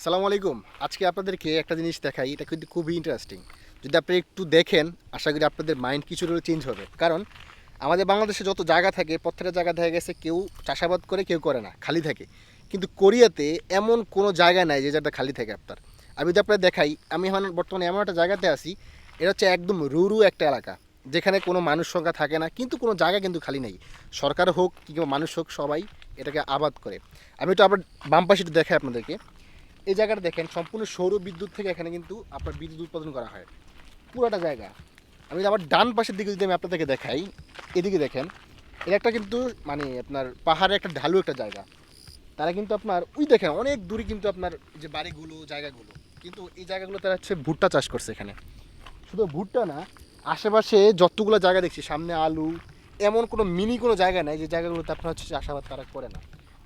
সালামু আলাইকুম। আজকে আপনাদেরকে একটা জিনিস দেখাই, এটা কিন্তু খুবই ইন্টারেস্টিং। যদি আপনি একটু দেখেন, আশা করি আপনাদের মাইন্ড কিছু হলেও চেঞ্জ হবে। কারণ আমাদের বাংলাদেশে যত জায়গা থাকে, প্রত্যেকটা জায়গা দেখা গেছে কেউ চাষাবাদ করে, কেউ করে না, খালি থাকে। কিন্তু কোরিয়াতে এমন কোনো জায়গা নাই যে জায়গাটা খালি থাকে আপনার। আমি যদি আপনার দেখাই, আমি এখন বর্তমানে এমন একটা জায়গাতে আছি, এটা হচ্ছে একদম রুরু একটা এলাকা, যেখানে কোনো মানুষ সংখ্যা থাকে না, কিন্তু কোনো জায়গা কিন্তু খালি নেই। সরকার হোক কিংবা মানুষ হোক, সবাই এটাকে আবাদ করে। আমি তো আবার বাম পাশে একটু দেখাই আপনাদেরকে। এই জায়গাটা দেখেন, সম্পূর্ণ সৌর বিদ্যুৎ থেকে এখানে কিন্তু আপনার বিদ্যুৎ উৎপাদন করা হয় পুরোটা জায়গা। আমি আবার ডান পাশের দিকে যদি আমি আপনাদেরকে দেখাই, এদিকে দেখেন, এটা একটা কিন্তু মানে আপনার পাহাড়ের একটা ঢালু একটা জায়গা। তারা কিন্তু আপনার ওই দেখেন অনেক দূরে কিন্তু আপনার যে বাড়িগুলো জায়গাগুলো, কিন্তু এই জায়গাগুলো তারা হচ্ছে ভুট্টা চাষ করছে এখানে। শুধু ভুট্টা না, আশেপাশে যতগুলো জায়গা দেখছি, সামনে আলু, এমন কোনো মিনি কোনো জায়গা নাই যে জায়গাগুলোতে আপনার হচ্ছে চাষাবাদ তারা করে না।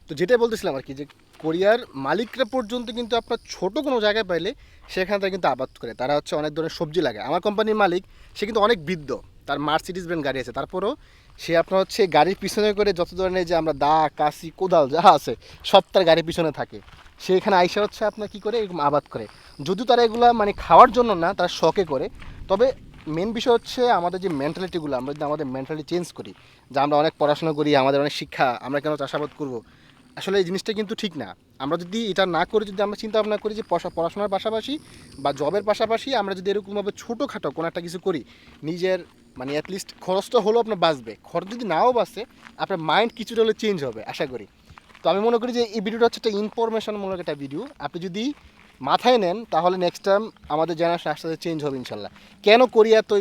তো যেটাই বলতেছিলাম আর কি, যে কোরিয়ার মালিকরা পর্যন্ত কিন্তু আপনার ছোট কোনো জায়গায় পাইলে সেখান থেকে কিন্তু আবাদ করে। তারা হচ্ছে অনেক ধরনের সবজি লাগায়। আমার কোম্পানির মালিক, সে কিন্তু অনেক বৃদ্ধ, তার মার্সিডিজ ব্র্যান্ড গাড়ি আছে, তারপরও সে আপনার হচ্ছে গাড়ির পিছনে করে যত ধরনের যে আমরা দা, কাশি, কোদাল যা আছে সব তার গাড়ির পিছনে থাকে। সে এখানে আইসা হচ্ছে আপনার কী করে এরকম আবাদ করে। যদিও তারা এগুলা মানে খাওয়ার জন্য না, তারা শখে করে। তবে মেন বিষয় হচ্ছে আমাদের যে মেন্টালিটিগুলো, আমরা যদি আমাদের মেন্টালিটি চেঞ্জ করি, যে আমরা অনেক পড়াশোনা করি, আমাদের অনেক শিক্ষা, আমরা কেন চাষাবাদ করবো, আসলে এই জিনিসটা কিন্তু ঠিক না। আমরা যদি এটা না করে, যদি আমরা চিন্তা ভাবনা করি যে পড়াশোনার পাশাপাশি বা জবের পাশাপাশি আমরা যদি এরকমভাবে ছোটোখাটো কোনো একটা কিছু করি, নিজের মানে অ্যাটলিস্ট খরচটা হলেও আপনার বাঁচবে। খরচ যদি নাও বাঁচে, আপনার মাইন্ড কিছুটা হলে চেঞ্জ হবে আশা করি। তো আমি মনে করি যে এই ভিডিওটা হচ্ছে একটা ইনফরমেশনমূলক একটা ভিডিও। আপনি যদি মাথায় নেন, তাহলে নেক্সট টাইম আমাদের জেনারেশন আস্তে আস্তে চেঞ্জ হবে ইনশাল্লাহ। কেন কোরিয়া তো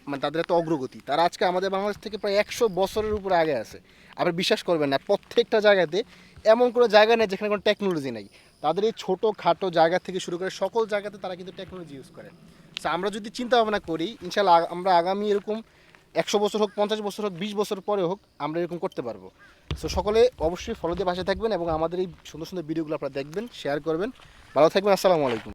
মানে তাদের এত অগ্রগতি, তারা আজকে আমাদের বাংলাদেশ থেকে প্রায় 100 বছরের উপরে আগে আছে। আপনি বিশ্বাস করবেন না, প্রত্যেকটা জায়গাতে এমন কোনো জায়গা নেই যেখানে কোনো টেকনোলজি নেই। তাদের এই ছোটো খাটো জায়গা থেকে শুরু করে সকল জায়গাতে তারা কিন্তু টেকনোলজি ইউজ করে। সো আমরা যদি চিন্তা ভাবনা করি, ইনশাল্লাহ আমরা আগামী এরকম 100 বছর হোক, 50 বছর হোক, 20 বছর পরে হোক, আমরা এরকম করতে পারবো। সো সকলে অবশ্যই ফলো দিয়ে পাশে থাকবেন এবং আমাদের এই সুন্দর সুন্দর ভিডিওগুলো আপনারা দেখবেন, শেয়ার করবেন। ভালো থাকবেন। আসসালামু আলাইকুম।